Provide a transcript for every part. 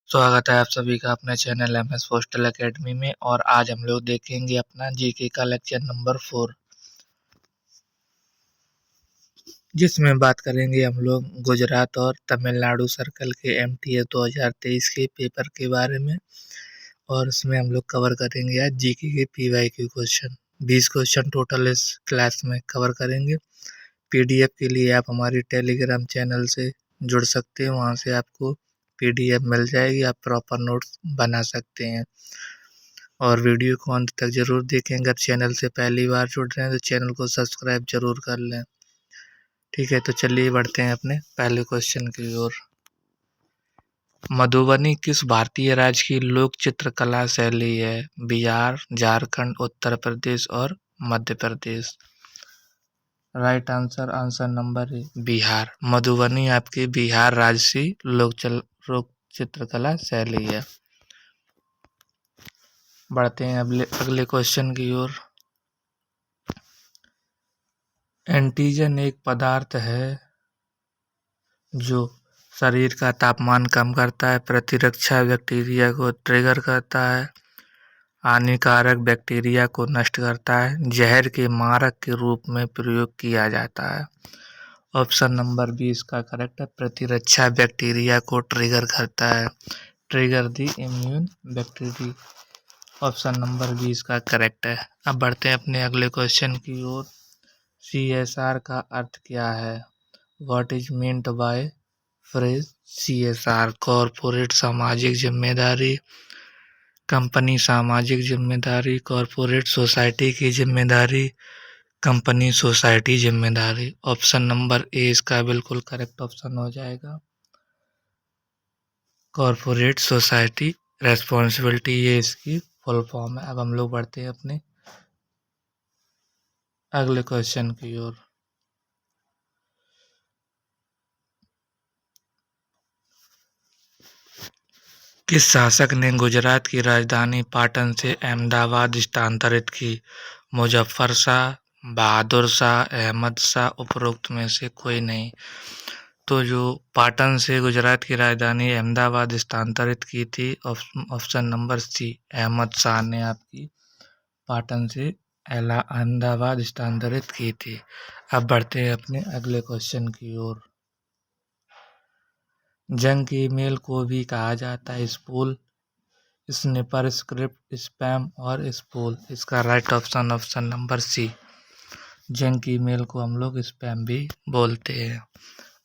स्वागत है आप सभी का अपने चैनल एमएस पोस्टल एकेडमी में। और आज हम लोग देखेंगे अपना जीके का लेक्चर नंबर 4, जिसमें बात करेंगे हम लोग गुजरात और तमिलनाडु सर्कल के एमटीए 2023 के पेपर के बारे में। और उसमें हम लोग कवर करेंगे आज जीके के पीवाईक्यू क्वेश्चन। 20 क्वेश्चन टोटल इस क्लास में कवर करेंगे। पीडीएफ के लिए आप हमारी टेलीग्राम चैनल से जुड़ सकते हैं, वहाँ से आपको पीडीएफ मिल जाएगी, आप प्रॉपर नोट्स बना सकते हैं। और वीडियो को अंत तक जरूर देखें। अगर चैनल से पहली बार जुड़ रहे हैं तो चैनल को सब्सक्राइब जरूर कर लें। ठीक है, तो चलिए बढ़ते हैं अपने पहले क्वेश्चन की ओर। मधुबनी किस भारतीय राज्य की लोक चित्रकला शैली है? बिहार, झारखंड, उत्तर प्रदेश और Madhya Pradesh. Right answer, answer number A Bihar. Madhubani आपकी बिहार राज्य की लोक चित्रकला शैली है। बढ़ते हैं अगले क्वेश्चन की ओर। एंटीजन एक पदार्थ है जो शरीर का तापमान कम करता है, प्रतिरक्षा बैक्टीरिया को ट्रिगर करता है, हानिकारक बैक्टीरिया को नष्ट करता है, जहर के मारक के रूप में प्रयोग किया जाता है। ऑप्शन नंबर बी इसका करेक्ट है। प्रतिरक्षा बैक्टीरिया को ट्रिगर करता है, trigger the immune bacteria. Option number B इसका करेक्ट है। अब बढ़ते हैं अपने अगले क्वेश्चन की ओर। CSR का अर्थ क्या है? What is meant by phrase CSR? Corporate सामाजिक जिम्मेदारी, कंपनी सामाजिक जिम्मेदारी, कॉरपोरेट सोसाइटी की जिम्मेदारी, कंपनी सोसाइटी जिम्मेदारी। ऑप्शन नंबर ए इसका बिल्कुल करेक्ट ऑप्शन हो जाएगा। कॉरपोरेट सोसाइटी रेस्पॉन्सिबिलिटी, ये इसकी फुल फॉर्म है। अब हम लोग बढ़ते हैं अपने अगले क्वेश्चन की ओर। किस शासक ने गुजरात की राजधानी पाटन से अहमदाबाद स्थानांतरित की? मुजफ्फर शाह, बहादुर शाह, अहमद शाह, उपरोक्त में से कोई नहीं। तो जो पाटन से गुजरात की राजधानी अहमदाबाद स्थानांतरित की थी, option number C, Ahmad Shah ने आपकी पाटन से अहमदाबाद स्थानांतरित की थी। अब बढ़ते हैं अपने अगले क्वेश्चन की ओर। जंक ईमेल को भी कहा जाता है स्पूल, स्निपर, स्क्रिप्ट, स्पैम और स्पूल। इसका right option option number C, junk email को हम लोग स्पैम भी बोलते हैं।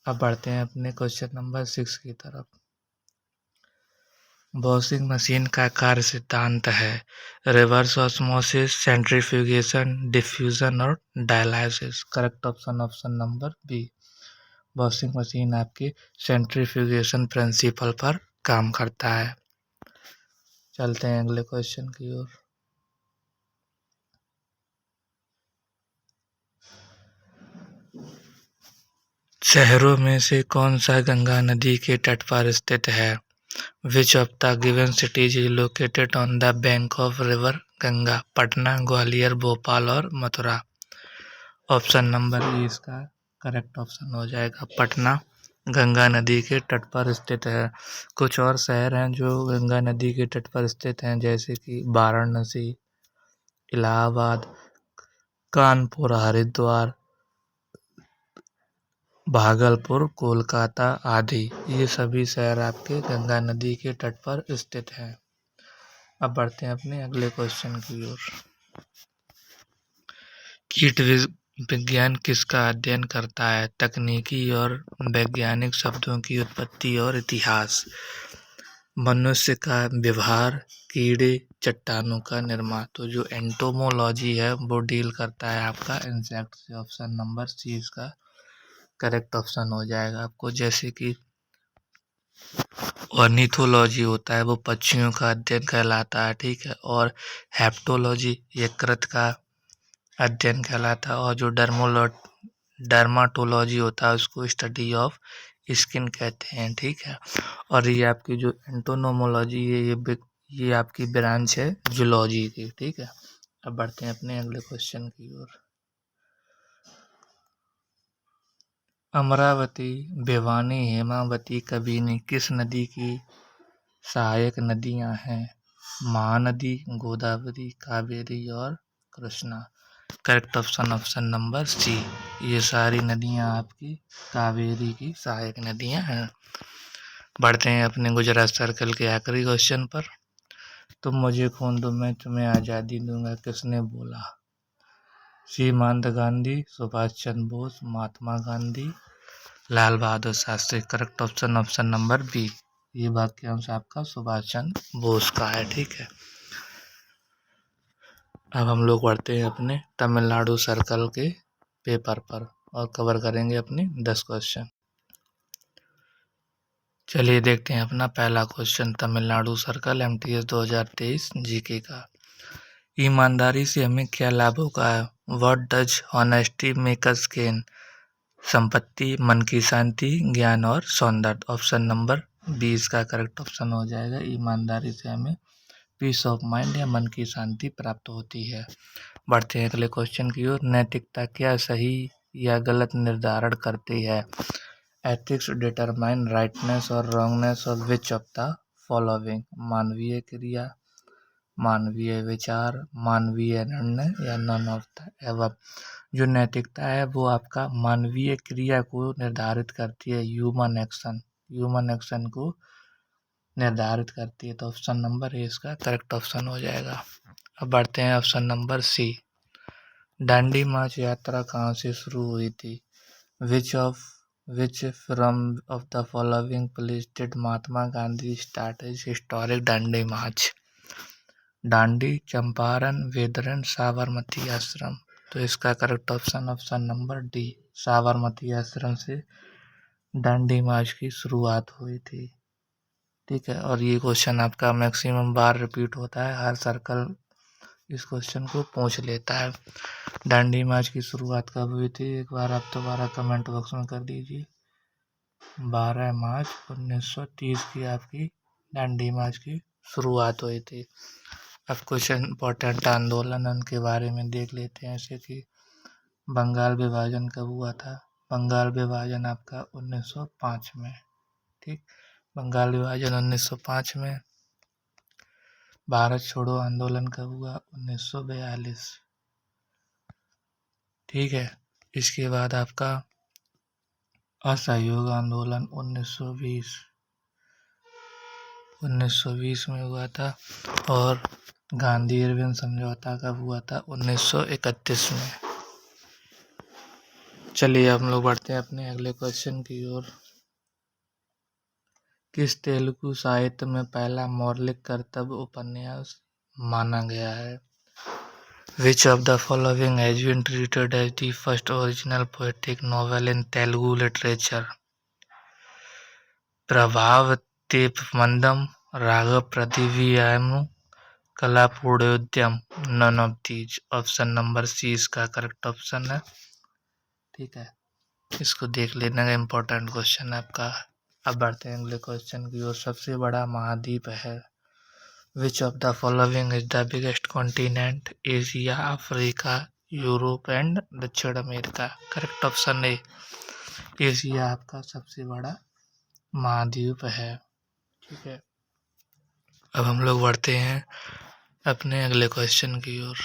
अब बढ़ते हैं अपने क्वेश्चन नंबर 6 की तरफ। वॉशिंग मशीन का कार्य सिद्धांत है रिवर्स ऑस्मोसिस, सेंट्रीफ्यूगेशन, डिफ्यूजन और dialysis. Correct option option number B, washing machine आपके सेंट्रीफ्यूगेशन प्रिंसिपल पर काम करता है। चलते हैं अगले क्वेश्चन की ओर। शहरों में से कौन सा गंगा नदी के तट पर स्थित है? विच of the given cities is located on the bank of river Ganga? Patna, Gwalior, Bhopal और मथुरा। ऑप्शन नंबर ए इसका करेक्ट ऑप्शन हो जाएगा। पटना गंगा नदी के तट पर स्थित है। कुछ और शहर हैं जो गंगा नदी के तट पर स्थित हैं, जैसे कि वाराणसी, इलाहाबाद, कानपुर, हरिद्वार, भागलपुर, कोलकाता आदि। ये सभी शहर आपके गंगा नदी के तट पर स्थित हैं। अब बढ़ते हैं अपने अगले क्वेश्चन की ओर। कीट विज्ञान किसका अध्ययन करता है? तकनीकी और वैज्ञानिक शब्दों की उत्पत्ति और इतिहास, मनुष्य का व्यवहार, कीड़े, चट्टानों का निर्माण। तो जो एंटोमोलॉजी है वो डील करता है आपका इंसेक्ट से। ऑप्शन नंबर सी इसका करेक्ट ऑप्शन हो जाएगा आपको। जैसे कि ऑर्निथोलॉजी होता है वो पक्षियों का अध्ययन कहलाता है, ठीक है। और हेप्टोलॉजी यकृत का अध्ययन कहलाता है। और जो डर्माटोलॉजी होता है उसको स्टडी ऑफ स्किन कहते हैं, ठीक है। और ये आपकी जो एंटोनोमोलॉजी है ये आपकी ब्रांच है जूलॉजी की, ठीक है। अब बढ़ते हैं अपने अगले क्वेश्चन की ओर। अमरावती, भिवानी, हेमावती, कबिनी किस नदी की सहायक नदियां हैं महानदी, गोदावरी, कावेरी और Krishna. Correct option number C. ये सारी नदियां आपकी कावेरी की सहायक नदियां हैं। बढ़ते हैं अपने गुजरात सर्कल के आखिरी क्वेश्चन पर। तुम मुझे खून दो मैं तुम्हें आज़ादी दूंगा किसने बोला? Seemant Gandhi, Subhash Chandra Bose, Mahatma Gandhi, Lal Bahadur Shastri. Correct option number B. ये वाक्यांश आपका सुभाष चंद्र बोस का है। ठीक है, अब हम लोग बढ़ते हैं अपने तमिलनाडु सर्कल के पेपर पर और कवर करेंगे अपने 10 क्वेश्चन। चलिए देखते हैं अपना पहला question Tamil Nadu circle MTS 2023 GK का। ईमानदारी से हमें क्या लाभ होगा? What does honesty make us gain? संपत्ति, मन की शांति, ज्ञान और सौंदर्य। ऑप्शन नंबर 20 का करेक्ट ऑप्शन हो जाएगा। ईमानदारी से हमें पीस ऑफ माइंड या मन की शांति प्राप्त होती है। बढ़ते हैं अगले क्वेश्चन की ओर। नैतिकता क्या सही या गलत निर्धारण करती है? एथिक्स डिटरमाइन राइटनेस और wrongness of which of the following? मानवीय क्रिया, मानवीय विचार, मानवीय निर्णय या नन ऑफ द एबव। जो नैतिकता है वो आपका मानवीय क्रिया को निर्धारित करती है, ह्यूमन एक्शन को निर्धारित करती है। तो ऑप्शन नंबर ए इसका करेक्ट ऑप्शन हो जाएगा। अब बढ़ते हैं option number C. Dandi march यात्रा कहाँ से शुरू हुई थी? Which from of the following place did Mahatma Gandhi start his historic Dandi march? Dandi, Champaran, Vedaran, Sabarmati Ashram. तो इसका correct option number D, Sabarmati Ashram से दांडी मार्च की शुरुआत हुई थी। ठीक है, और ये क्वेश्चन आपका मैक्सिमम बार रिपीट होता है, हर सर्कल इस क्वेश्चन को पूछ लेता है। दांडी मार्च की शुरुआत कब हुई थी? एक बार आप दोबारा कमेंट बॉक्स में कर दीजिए। 12 मार्च 1930 की आपकी दांडी मार्च की शुरुआत हुई थी। अब कुछ इम्पोर्टेंट आंदोलन उनके बारे में देख लेते हैं, जैसे कि बंगाल विभाजन कब हुआ था? बंगाल विभाजन आपका 1905 में। ठीक, बंगाल विभाजन 1905 में। भारत छोड़ो आंदोलन कब हुआ? 1942। ठीक है, इसके बाद आपका असहयोग आंदोलन 1920 में हुआ था। और गांधी इरविन समझौता कब हुआ था? 1931 में। चलिए हम लोग बढ़ते हैं अपने अगले क्वेश्चन की ओर। किस तेलुगु साहित्य में पहला मौलिक कर्तव्य उपन्यास माना गया है? Which of the following has been treated as the first original poetic novel in Telugu literature? Prabhavatipradyumnam, Raghava Pratibhiyamu, Kalapurnodayam. None of these. Option number C इसका करेक्ट ऑप्शन है। ठीक है, इसको देख लेना, इम्पोर्टेंट क्वेश्चन है आपका। अब बढ़ते हैं अगले क्वेश्चन की ओर। सबसे बड़ा महाद्वीप है? Which of the following is the biggest continent? Asia, Africa, Europe and दक्षिण America. Correct option A, Asia आपका सबसे बड़ा महाद्वीप है। ठीक है, अब हम लोग बढ़ते हैं अपने अगले क्वेश्चन की ओर।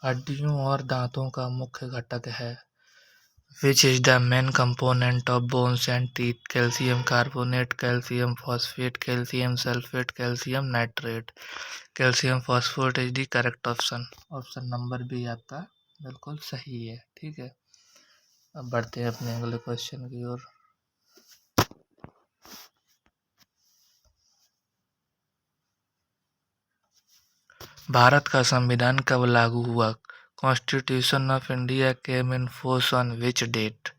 हड्डियों और दांतों का मुख्य घटक है? Which is the main component of bones and teeth? Calcium carbonate, calcium phosphate, calcium sulfate, calcium nitrate. Calcium phosphate is the correct option. Option number B आपका बिल्कुल सही है। ठीक है, अब बढ़ते हैं अपने अगले क्वेश्चन की ओर। भारत का संविधान कब लागू हुआ? Constitution of India came in force on which date?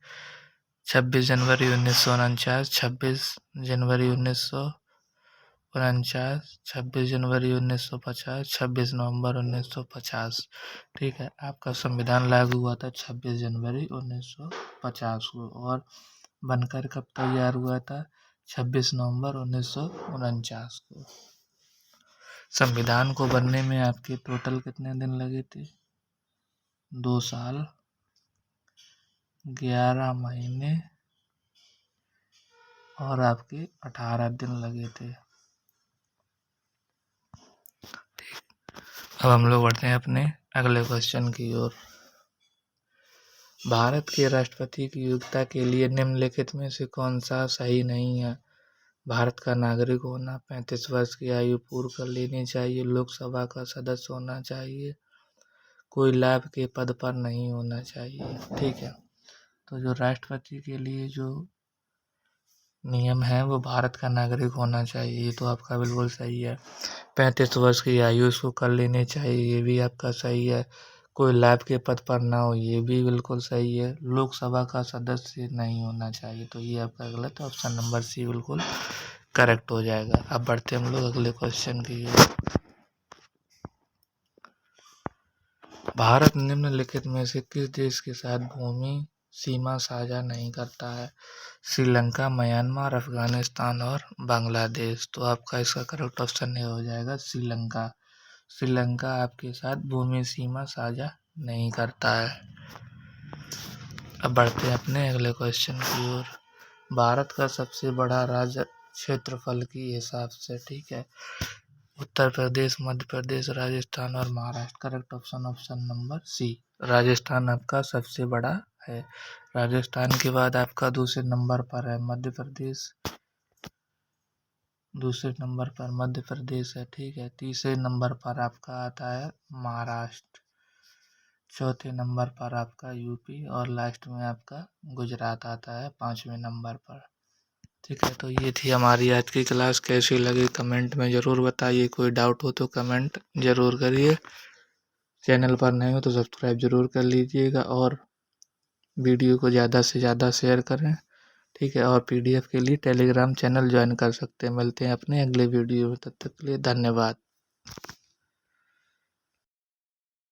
26 जनवरी 1949, 26 जनवरी 1949, 26 जनवरी 1950, 26 नवंबर 1950। ठीक है, आपका संविधान लागू हुआ था 26 जनवरी 1950 को, और बनकर कब तैयार हुआ था? 26 नवंबर 1949 को। संविधान को बनने में आपके टोटल कितने दिन लगे थे? 2 साल 11 महीने और आपके 18 दिन लगे थे। अब हम लोग बढ़ते हैं अपने अगले क्वेश्चन की ओर। भारत के राष्ट्रपति की नियुक्ति के लिए निम्नलिखित में से कौन सा सही नहीं है? भारत का नागरिक होना, 35 वर्ष की आयु पूर्ण कर लेनी चाहिए, लोकसभा का सदस्य होना चाहिए, कोई लाभ के पद पर नहीं होना चाहिए। ठीक है, तो जो राष्ट्रपति के लिए जो नियम है वो भारत का नागरिक होना चाहिए, ये तो आपका बिल्कुल सही है। 35 वर्ष की आयु उसको कर लेनी चाहिए, ये भी आपका सही है। कोई लाभ के पद पर ना हो, ये भी बिल्कुल सही है। लोकसभा का सदस्य नहीं होना चाहिए, तो ये आपका गलत है। ऑप्शन नंबर सी बिल्कुल करेक्ट हो जाएगा। अब बढ़ते हम लोग अगले क्वेश्चन की ओर। भारत निम्नलिखित में से किस देश के साथ भूमि सीमा साझा नहीं करता है? श्रीलंका, म्यांमार, अफगानिस्तान और बांग्लादेश। तो आपका इसका करेक्ट ऑप्शन ये हो जाएगा श्रीलंका। श्रीलंका आपके साथ भूमि सीमा साझा नहीं करता है। अब बढ़ते हैं अपने अगले क्वेश्चन की ओर। भारत का सबसे बड़ा राज्य क्षेत्रफल के हिसाब से, ठीक है, उत्तर प्रदेश, मध्य प्रदेश, राजस्थान और Maharashtra. Correct option option number C, Rajasthan आपका सबसे बड़ा है। राजस्थान के बाद आपका दूसरे नंबर पर है मध्य प्रदेश, दूसरे नंबर पर मध्य प्रदेश है, ठीक है। तीसरे नंबर पर आपका आता है महाराष्ट्र, चौथे नंबर पर आपका यूपी और लास्ट में आपका गुजरात आता है 5वें नंबर पर। ठीक है, तो ये थी हमारी आज की क्लास। कैसी लगी कमेंट में ज़रूर बताइए। कोई डाउट हो तो कमेंट ज़रूर करिए। चैनल पर नए हो तो सब्सक्राइब ज़रूर कर लीजिएगा और वीडियो को ज़्यादा से ज़्यादा शेयर करें। ठीक है, और पीडीएफ के लिए टेलीग्राम चैनल ज्वाइन कर सकते हैं। मिलते हैं अपने अगले वीडियो में, तब तक के लिए धन्यवाद।